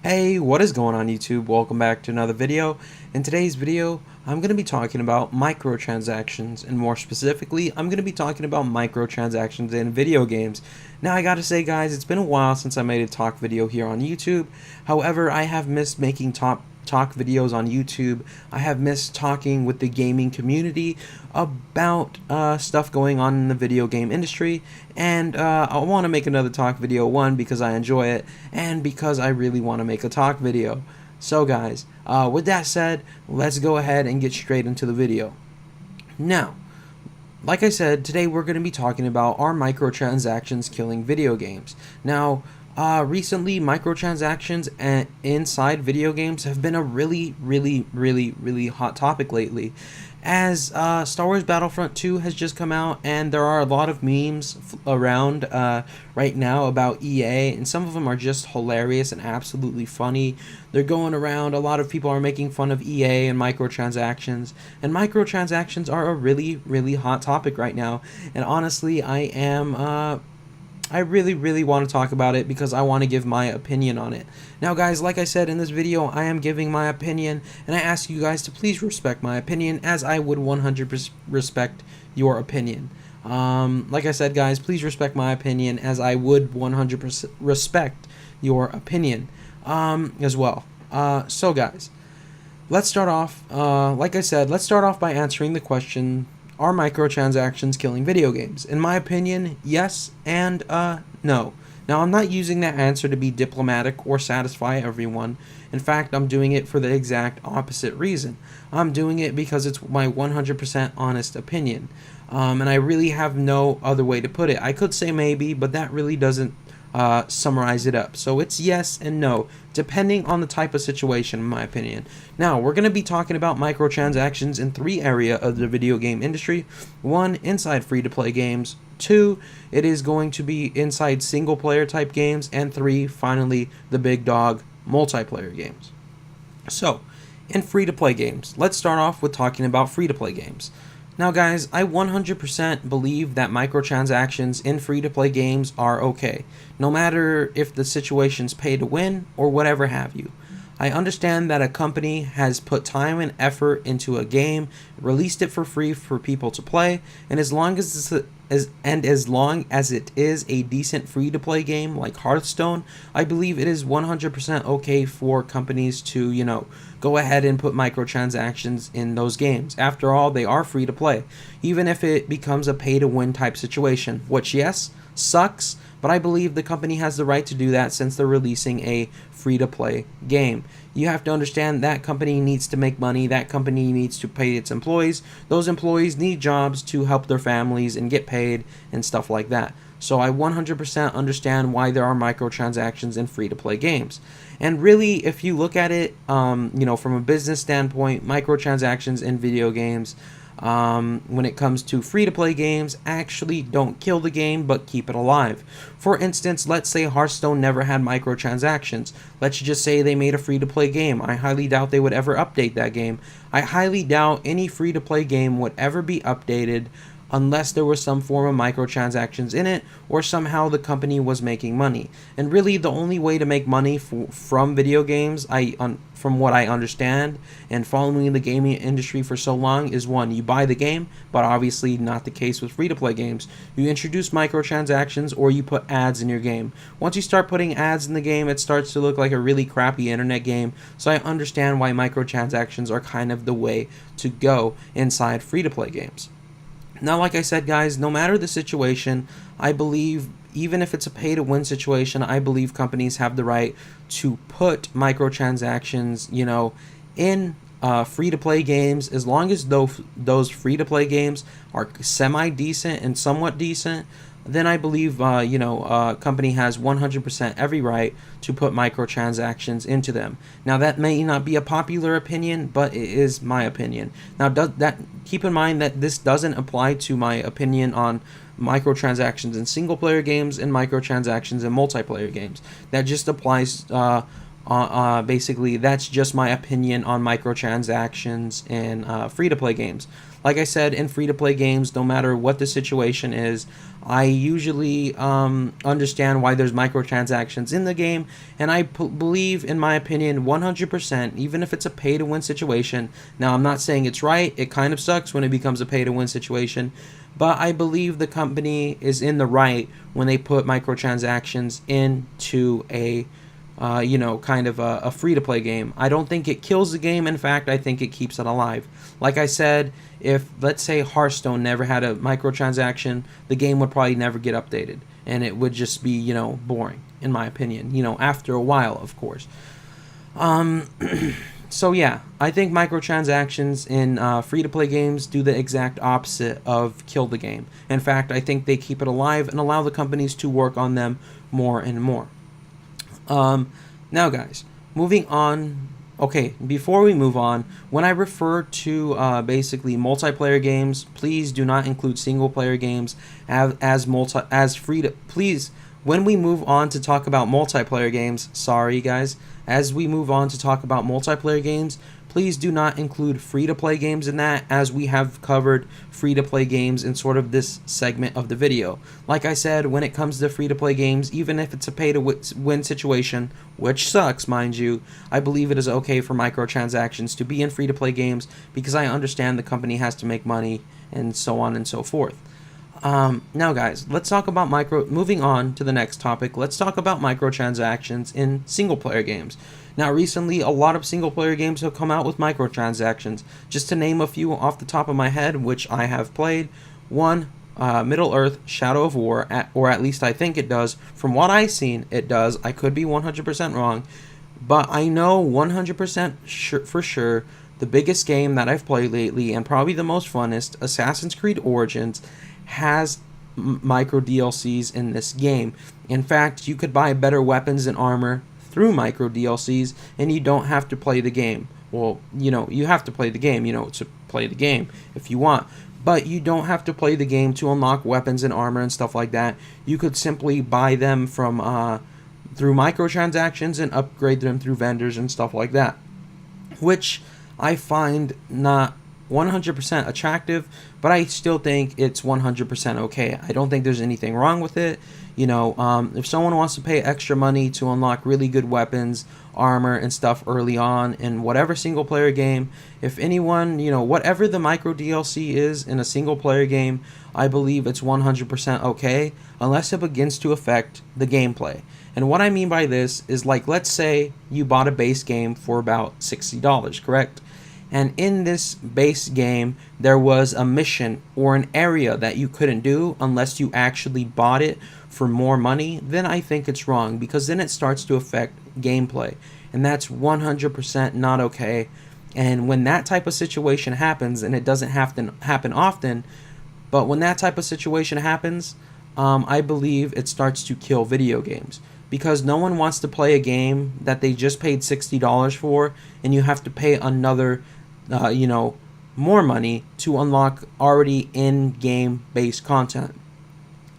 Hey, what is going on YouTube? Welcome back to another video. In today's video, I'm going to be talking about microtransactions, and more specifically, I'm going to be talking about microtransactions in video games. Now, I gotta say guys, it's been a while since I made a talk video here on YouTube. However, I have missed making talk videos on YouTube. I have missed talking with the gaming community about stuff going on in the video game industry, and I want to make another talk video, one, because I enjoy it, and because I really want to make a talk video. So guys, with that said, let's go ahead and get straight into the video. Now, like I said, today we're going to be talking about are microtransactions killing video games. Now, recently, microtransactions inside video games have been a really hot topic lately, as Star Wars Battlefront 2 has just come out, and there are a lot of memes around right now about EA, and some of them are just hilarious and absolutely funny. They're going around, a lot of people are making fun of EA and microtransactions are a really hot topic right now, and honestly, I really want to talk about it because I want to give my opinion on it. Now guys, like I said in this video, I am giving my opinion, and I ask you guys to please respect my opinion as I would 100% respect your opinion. Like I said guys, please respect my opinion as I would 100% respect your opinion as well. So guys, let's start off, like I said, let's start off by answering the question, are microtransactions killing video games? In my opinion, yes and no. Now, I'm not using that answer to be diplomatic or satisfy everyone. In fact, I'm doing it for the exact opposite reason. I'm doing it because it's my 100% honest opinion. And I really have no other way to put it. I could say maybe, but that really doesn't summarize it up. So it's yes and no, depending on the type of situation, in my opinion. Now, we're going to be talking about microtransactions in three areas of the video game industry. One, inside free-to-play games. Two, it is going to be inside single-player type games. And three, finally, the big dog, multiplayer games. So, in free-to-play games, let's start off with talking about free-to-play games. Now guys, I 100% believe that microtransactions in free-to-play games are okay, no matter if the situation's pay to win or whatever have you. I understand that a company has put time and effort into a game, released it for free for people to play, and as long as it is a decent free-to-play game like Hearthstone, I believe it is 100% okay for companies to, go ahead and put microtransactions in those games. After all, they are free to play, even if it becomes a pay-to-win type situation, which, yes, sucks, but I believe the company has the right to do that since they're releasing a free-to-play game. You have to understand that company needs to make money, that company needs to pay its employees, those employees need jobs to help their families and get paid and stuff like that. So I 100% understand why there are microtransactions in free-to-play games. And really, if you look at it, from a business standpoint, microtransactions in video games, when it comes to free-to-play games, actually don't kill the game, but keep it alive. For instance, let's say Hearthstone never had microtransactions. Let's just say they made a free-to-play game. I highly doubt they would ever update that game. I highly doubt any free-to-play game would ever be updated unless there was some form of microtransactions in it, or somehow the company was making money. And really, the only way to make money from video games, from what I understand, and following the gaming industry for so long, is one, you buy the game, but obviously not the case with free-to-play games. You introduce microtransactions, or you put ads in your game. Once you start putting ads in the game, it starts to look like a really crappy internet game, so I understand why microtransactions are kind of the way to go inside free-to-play games. Now, like I said, guys, no matter the situation, I believe, even if it's a pay-to-win situation, I believe companies have the right to put microtransactions, in free-to-play games, as long as those free-to-play games are semi-decent and somewhat decent. Then I believe, a company has 100% every right to put microtransactions into them. Now, that may not be a popular opinion, but it is my opinion. Now, keep in mind that this doesn't apply to my opinion on microtransactions in single-player games and microtransactions in multiplayer games. That just applies Basically, that's just my opinion on microtransactions in free-to-play games. Like I said, in free-to-play games, no matter what the situation is, I usually understand why there's microtransactions in the game, and I believe, in my opinion, 100%, even if it's a pay-to-win situation. Now, I'm not saying it's right. It kind of sucks when it becomes a pay-to-win situation, but I believe the company is in the right when they put microtransactions into a kind of a free-to-play game. I don't think it kills the game. In fact, I think it keeps it alive. Like I said, if, let's say, Hearthstone never had a microtransaction, the game would probably never get updated, and it would just be, boring, in my opinion, after a while, of course. So yeah, I think microtransactions in free-to-play games do the exact opposite of kill the game. In fact, I think they keep it alive and allow the companies to work on them more and more. Now guys, moving on. Okay, before we move on, when I refer to basically multiplayer games, please do not include single player games as free to please. When we move on to talk about multiplayer games, sorry guys, as we move on to talk about multiplayer games, please do not include free-to-play games in that, as we have covered free-to-play games in sort of this segment of the video. Like I said, when it comes to free-to-play games, even if it's a pay-to-win situation, which sucks, mind you, I believe it is okay for microtransactions to be in free-to-play games because I understand the company has to make money and so on and so forth. Now guys, let's talk about moving on to the next topic, let's talk about microtransactions in single-player games. Now recently, a lot of single-player games have come out with microtransactions. Just to name a few off the top of my head, which I have played. One, Middle-earth Shadow of War, or at least I think it does. From what I've seen, it does. I could be 100% wrong, but I know 100% for sure the biggest game that I've played lately, and probably the most funnest, Assassin's Creed Origins, has micro DLCs in this game. In fact, you could buy better weapons and armor through micro DLCs, and you don't have to play the game. Well, you have to play the game, to play the game if you want, but you don't have to play the game to unlock weapons and armor and stuff like that. You could simply buy them from through microtransactions and upgrade them through vendors and stuff like that, which I find not 100% attractive, but I still think it's 100% okay. I don't think there's anything wrong with it. If someone wants to pay extra money to unlock really good weapons, armor, and stuff early on in whatever single player game, if anyone, whatever the micro DLC is in a single player game, I believe it's 100% okay, unless it begins to affect the gameplay. And what I mean by this is, like, let's say you bought a base game for about $60, correct? And in this base game, there was a mission or an area that you couldn't do unless you actually bought it for more money, then I think it's wrong, because then it starts to affect gameplay. And that's 100% not okay. And when that type of situation happens, and it doesn't have to happen often, but when that type of situation happens, I believe it starts to kill video games. Because no one wants to play a game that they just paid $60 for, and you have to pay another more money to unlock already in-game based content.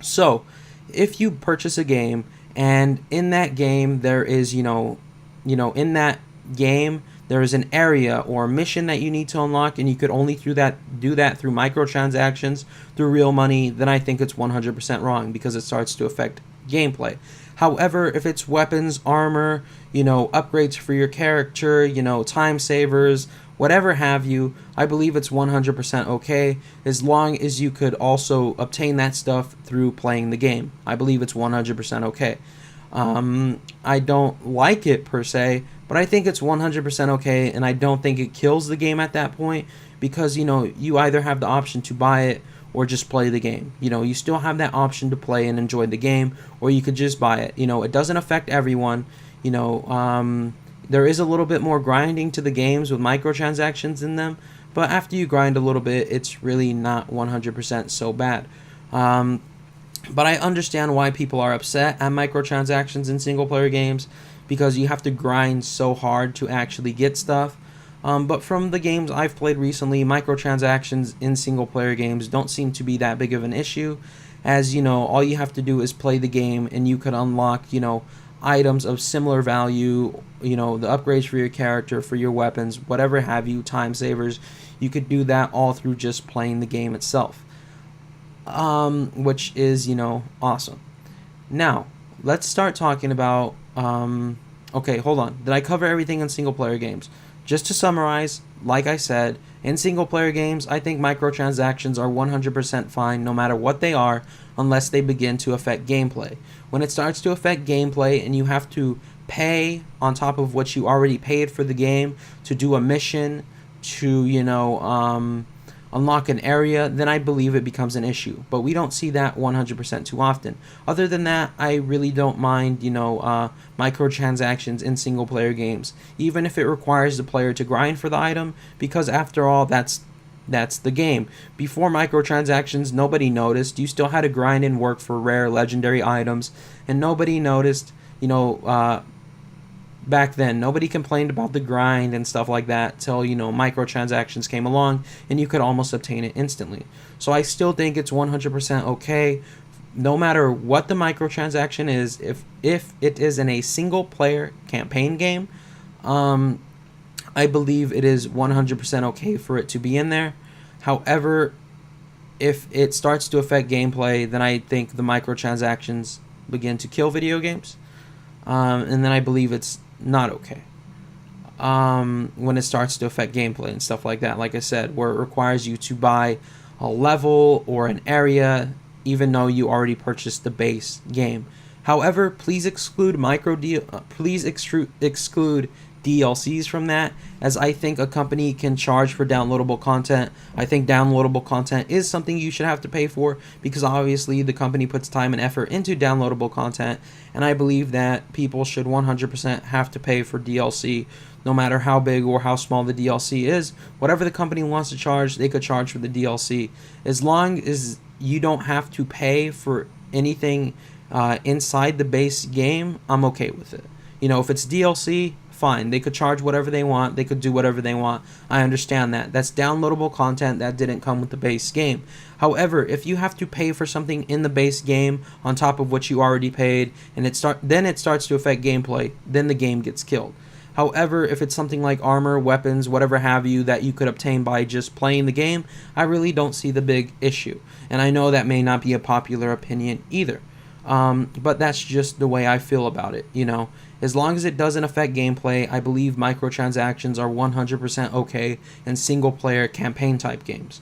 So if you purchase a game, and in that game there is in that game there is an area or a mission that you need to unlock, and you could only do that through microtransactions, through real money, then I think it's 100% wrong, because it starts to affect gameplay. However, if it's weapons, armor, upgrades for your character, time savers, whatever have you, I believe it's 100% okay, as long as you could also obtain that stuff through playing the game. I believe it's 100% okay. I don't like it per se, but I think it's 100% okay, and I don't think it kills the game at that point, because you either have the option to buy it or just play the game. You still have that option to play and enjoy the game, or you could just buy it. It doesn't affect everyone. There is a little bit more grinding to the games with microtransactions in them, but after you grind a little bit, it's really not 100% so bad. But I understand why people are upset at microtransactions in single-player games, because you have to grind so hard to actually get stuff. But from the games I've played recently, microtransactions in single-player games don't seem to be that big of an issue, as all you have to do is play the game, and you could unlock items of similar value, the upgrades for your character, for your weapons, whatever have you, time savers. You could do that all through just playing the game itself, which is, awesome. Now, let's start talking about, okay, hold on. Did I cover everything in single player games? Just to summarize, like I said, in single player games, I think microtransactions are 100% fine no matter what they are, unless they begin to affect gameplay. When it starts to affect gameplay and you have to pay on top of what you already paid for the game to do a mission, to, unlock an area, then I believe it becomes an issue. But we don't see that 100% too often. Other than that, I really don't mind, microtransactions in single player games, even if it requires the player to grind for the item, because after all, that's the game. Before microtransactions, nobody noticed. You still had to grind and work for rare legendary items, and nobody noticed, back then. Nobody complained about the grind and stuff like that till, microtransactions came along and you could almost obtain it instantly. So I still think it's 100% okay, no matter what the microtransaction is. If it is in a single player campaign game, I believe it is 100% okay for it to be in there. However, if it starts to affect gameplay, then I think the microtransactions begin to kill video games. And then I believe it's not okay when it starts to affect gameplay and stuff like that. Like I said, where it requires you to buy a level or an area even though you already purchased the base game. However, please exclude exclude DLCs from that, as I think a company can charge for downloadable content. I think downloadable content is something you should have to pay for, because obviously the company puts time and effort into downloadable content, and I believe that people should 100% have to pay for DLC, no matter how big or how small the DLC is. Whatever the company wants to charge, they could charge for the DLC. As long as you don't have to pay for anything inside the base game, I'm okay with it. If it's DLC, fine. They could charge whatever they want. They could do whatever they want. I understand that. That's downloadable content that didn't come with the base game. However, if you have to pay for something in the base game on top of what you already paid, and then it starts to affect gameplay, then the game gets killed. However, if it's something like armor, weapons, whatever have you, that you could obtain by just playing the game, I really don't see the big issue. And I know that may not be a popular opinion either. But that's just the way I feel about it, As long as it doesn't affect gameplay, I believe microtransactions are 100% okay in single-player campaign-type games.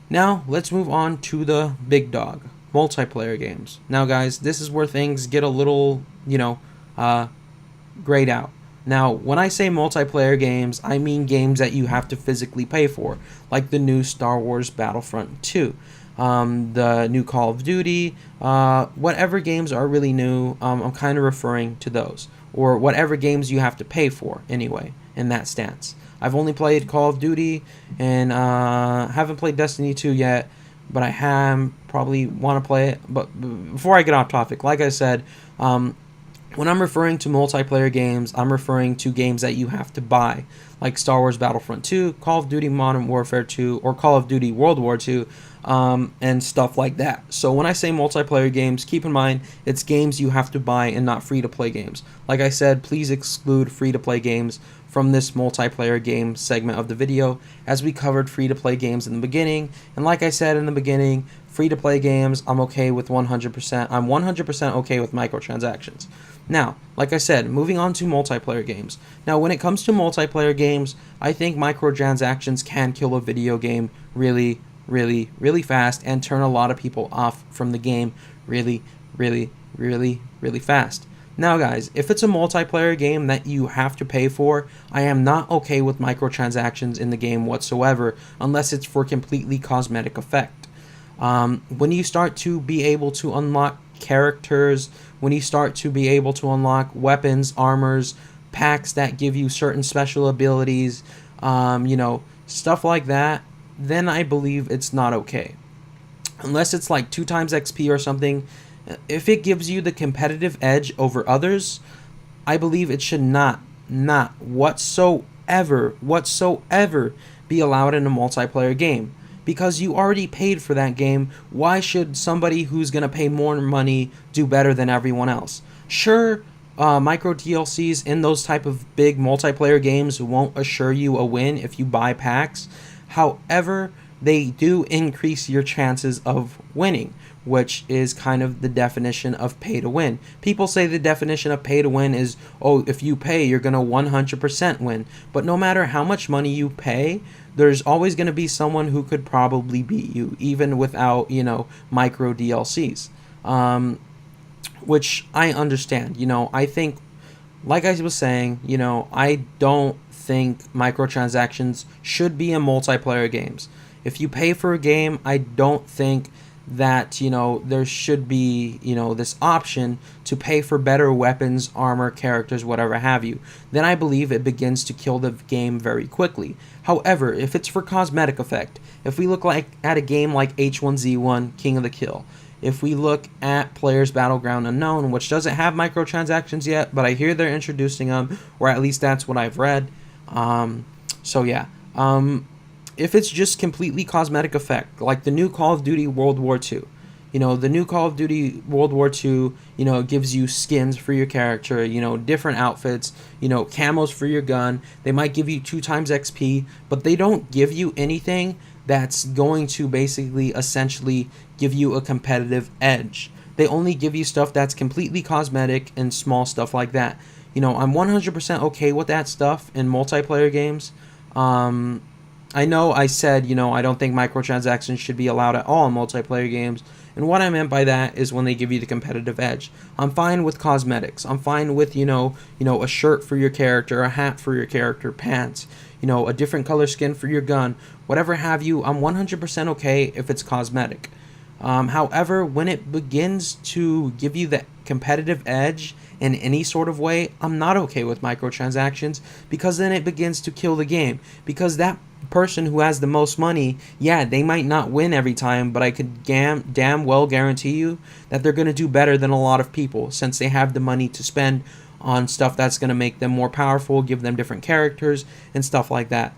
Now, let's move on to the big dog, multiplayer games. Now, guys, this is where things get a little, grayed out. Now, when I say multiplayer games, I mean games that you have to physically pay for, like the new Star Wars Battlefront 2. The new Call of Duty, whatever games are really new, I'm kind of referring to those, or whatever games you have to pay for anyway, in that stance. I've only played Call of Duty, and haven't played Destiny 2 yet, but I probably want to play it. But before I get off topic, like I said, when I'm referring to multiplayer games, I'm referring to games that you have to buy, like Star Wars Battlefront 2, Call of Duty Modern Warfare 2, or Call of Duty World War 2, and stuff like that. So when I say multiplayer games, keep in mind it's games you have to buy and not free-to-play games. Like I said, please exclude free-to-play games from this multiplayer game segment of the video, as we covered free-to-play games in the beginning. And like I said in the beginning, free-to-play games, I'm okay with 100%. I'm 100% okay with microtransactions. Now, like I said, moving on to multiplayer games. Now, when it comes to multiplayer games, I think microtransactions can kill a video game really, really, really fast and turn a lot of people off from the game really, really, really, really fast. Now, guys, if it's a multiplayer game that you have to pay for, I am not okay with microtransactions in the game whatsoever, unless it's for completely cosmetic effect. When you start to be able to unlock characters, when you start to be able to unlock weapons, armors, packs that give you certain special abilities, stuff like that, then I believe it's not okay. Unless it's like 2 times XP or something, if it gives you the competitive edge over others, I believe it should not whatsoever be allowed in a multiplayer game. Because you already paid for that game, why should somebody who's going to pay more money do better than everyone else? Sure, micro DLCs in those type of big multiplayer games won't assure you a win if you buy packs. However, they do increase your chances of winning, which is kind of the definition of pay to win. People say the definition of pay to win is, oh, if you pay, you're going to 100% win. But no matter how much money you pay, there's always going to be someone who could probably beat you, even without, micro DLCs. Which I understand. I think, like I was saying, I don't think microtransactions should be in multiplayer games. If you pay for a game, I don't think that, there should be, this option to pay for better weapons, armor, characters, whatever have you. Then I believe it begins to kill the game very quickly. However, if it's for cosmetic effect, if we look at a game like H1Z1 King of the Kill, if we look at Players Battleground Unknown, which doesn't have microtransactions yet, but I hear they're introducing them, or at least that's what I've read. So yeah. If it's just completely cosmetic effect, like the new Call of Duty World War II, the new Call of Duty World War II, gives you skins for your character, different outfits, camos for your gun. They might give you 2 times XP, but they don't give you anything that's going to basically essentially give you a competitive edge. They only give you stuff that's completely cosmetic and small stuff like that. I'm 100% okay with that stuff in multiplayer games. I know I said, I don't think microtransactions should be allowed at all in multiplayer games. And what I meant by that is when they give you the competitive edge. I'm fine with cosmetics. I'm fine with, a shirt for your character, a hat for your character, pants, a different color skin for your gun, whatever have you. I'm 100% okay if it's cosmetic. However, when it begins to give you the competitive edge in any sort of way, I'm not okay with microtransactions, because then it begins to kill the game. Because that person who has the most money, yeah, they might not win every time, but I could damn well guarantee you that they're going to do better than a lot of people, since they have the money to spend on stuff that's going to make them more powerful, give them different characters and stuff like that.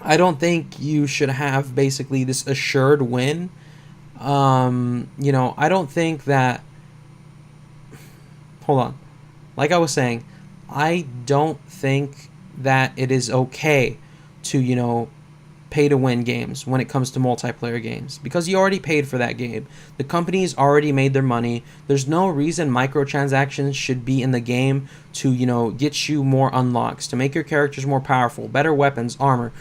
I don't think you should have basically this assured win. I don't think that... Hold on. Like I was saying, I don't think that it is okay to, pay to win games when it comes to multiplayer games, because you already paid for that game. The company's already made their money. There's no reason microtransactions should be in the game to, get you more unlocks, to make your characters more powerful, better weapons, armor,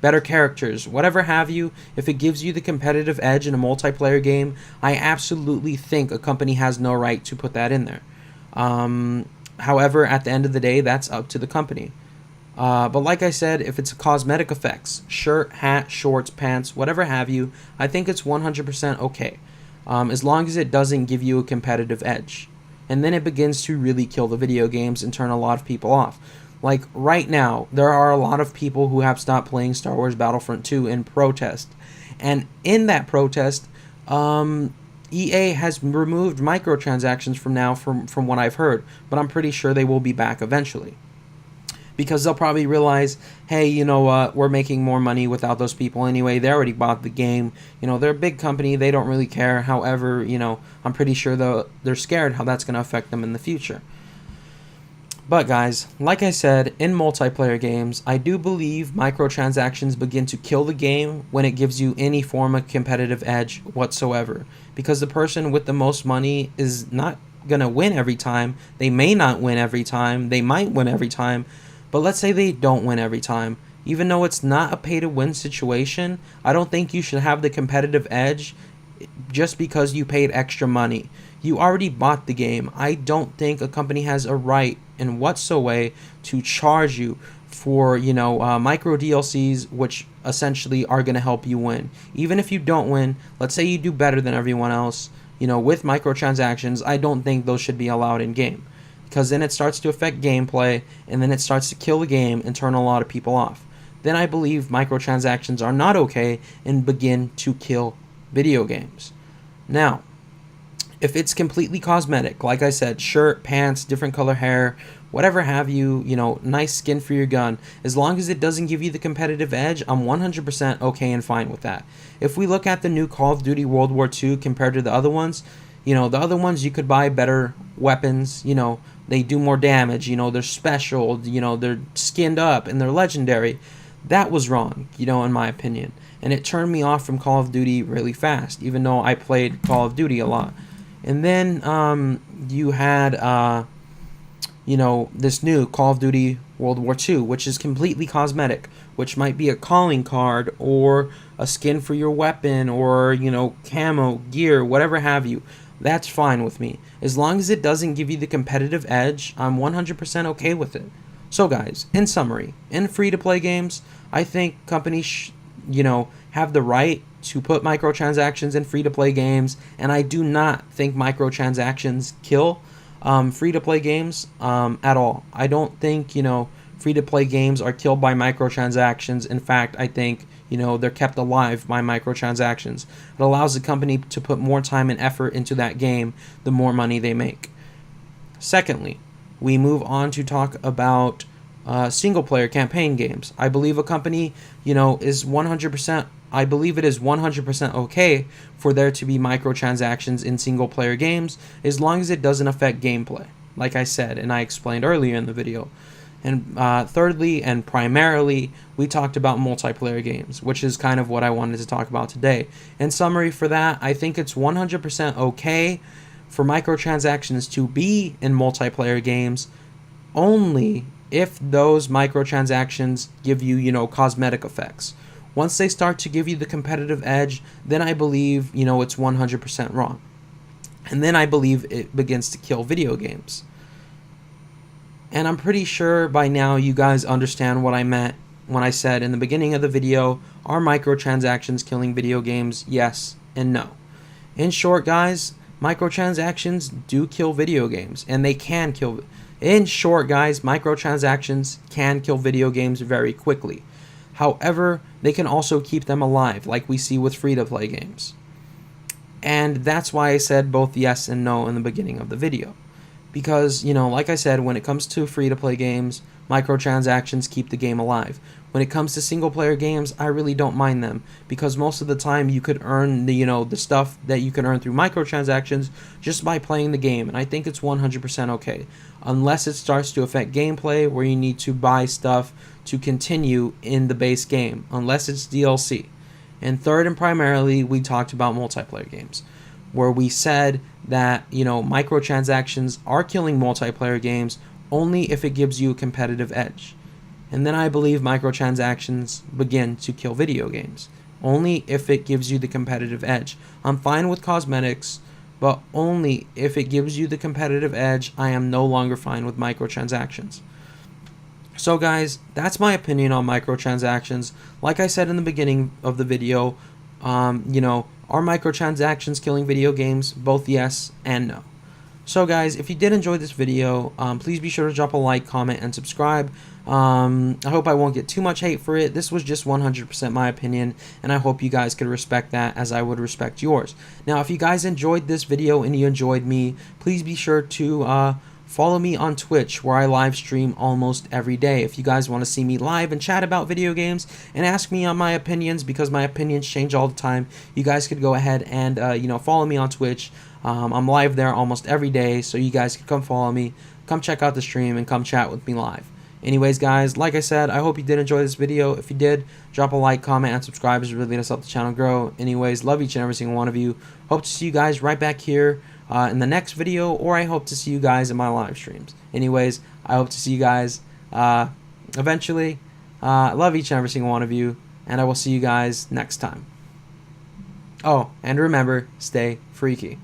better characters, whatever have you. If it gives you the competitive edge in a multiplayer game, I absolutely think a company has no right to put that in there. However, at the end of the day, that's up to the company. But like I said, if it's cosmetic effects, shirt, hat, shorts, pants, whatever have you, I think it's 100% okay. As long as it doesn't give you a competitive edge. And then it begins to really kill the video games and turn a lot of people off. Like right now, there are a lot of people who have stopped playing Star Wars Battlefront 2 in protest. And in that protest, EA has removed microtransactions from what I've heard. But I'm pretty sure they will be back eventually. Because they'll probably realize, hey, you know what, we're making more money without those people anyway. They already bought the game. They're a big company. They don't really care. However, I'm pretty sure they're scared how that's going to affect them in the future. But guys, like I said, in multiplayer games, I do believe microtransactions begin to kill the game when it gives you any form of competitive edge whatsoever. Because the person with the most money is not going to win every time. They may not win every time. They might win every time. But let's say they don't win every time. Even though it's not a pay-to-win situation, I don't think you should have the competitive edge just because you paid extra money. You already bought the game. I don't think a company has a right in whatsoever to charge you for, micro DLCs, which essentially are going to help you win. Even if you don't win, let's say you do better than everyone else, with microtransactions, I don't think those should be allowed in-game. Because then it starts to affect gameplay, and then it starts to kill the game and turn a lot of people off. Then I believe microtransactions are not okay and begin to kill video games. Now, if it's completely cosmetic, like I said, shirt, pants, different color hair, whatever have you, nice skin for your gun, as long as it doesn't give you the competitive edge, I'm 100% okay and fine with that. If we look at the new Call of Duty World War II compared to the other ones, You know, the other ones you could buy better weapons, you know, they do more damage, you know, they're special, you know, they're skinned up and they're legendary. That was wrong, you know, in my opinion. And it turned me off from Call of Duty really fast, even though I played Call of Duty a lot. And then you had, you know, this new Call of Duty World War II, which is completely cosmetic, which might be a calling card or a skin for your weapon or, you know, camo, gear, whatever have you. That's fine with me. As long as it doesn't give you the competitive edge, I'm 100% okay with it. So guys, in summary, in free-to-play games, I think companies, you know, have the right to put microtransactions in free-to-play games, and I do not think microtransactions kill free-to-play games at all. I don't think, you know, free-to-play games are killed by microtransactions. In fact, I think, you know, they're kept alive by microtransactions. It allows the company to put more time and effort into that game, the more money they make. Secondly, we move on to talk about single-player campaign games. I believe a company, you know, is 100%. I believe it is 100% okay for there to be microtransactions in single-player games as long as it doesn't affect gameplay, like I said and I explained earlier in the video. And thirdly and primarily, we talked about multiplayer games, which is kind of what I wanted to talk about today. In summary for that, I think it's 100% okay for microtransactions to be in multiplayer games only if those microtransactions give you, you know, cosmetic effects. Once they start to give you the competitive edge, then I believe, you know, it's 100% wrong. And then I believe it begins to kill video games. And I'm pretty sure by now you guys understand what I meant when I said in the beginning of the video, are microtransactions killing video games? Yes and no. In short, guys, microtransactions do kill video games, and they can kill. In short, guys, microtransactions can kill video games very quickly. However, they can also keep them alive, like we see with free-to-play games. And that's why I said both yes and no in the beginning of the video. Because, you know, like I said, when it comes to free-to-play games, microtransactions keep the game alive. When it comes to single-player games, I really don't mind them, because most of the time you could earn the, you know, the stuff that you can earn through microtransactions just by playing the game, and I think it's 100% okay. Unless it starts to affect gameplay where you need to buy stuff to continue in the base game, unless it's DLC. And third and primarily, we talked about multiplayer games, where we said that, you know, microtransactions are killing multiplayer games only if it gives you a competitive edge. And then I believe microtransactions begin to kill video games only if it gives you the competitive edge. I'm fine with cosmetics, but only if it gives you the competitive edge. I am no longer fine with microtransactions. So guys, that's my opinion on microtransactions. Like I said in the beginning of the video, you know, are microtransactions killing video games? Both yes and no. So guys, if you did enjoy this video, please be sure to drop a like, comment, and subscribe. I hope I won't get too much hate for it. This was just 100% my opinion, and I hope you guys could respect that as I would respect yours. Now, if you guys enjoyed this video and you enjoyed me, please be sure to follow me on Twitch, where I live stream almost every day. If you guys want to see me live and chat about video games and ask me on my opinions, because my opinions change all the time, you guys could go ahead and you know, follow me on Twitch. I'm live there almost every day, so you guys can come follow me, come check out the stream, and come chat with me live. Anyways, guys, like I said, I hope you did enjoy this video. If you did, drop a like, comment, and subscribe. It really does help the channel grow. Anyways, love each and every single one of you. Hope to see you guys right back here in the next video, or I hope to see you guys in my live streams. Anyways, I hope to see you guys eventually. Love each and every single one of you, and I will see you guys next time. Oh, and remember, stay freaky.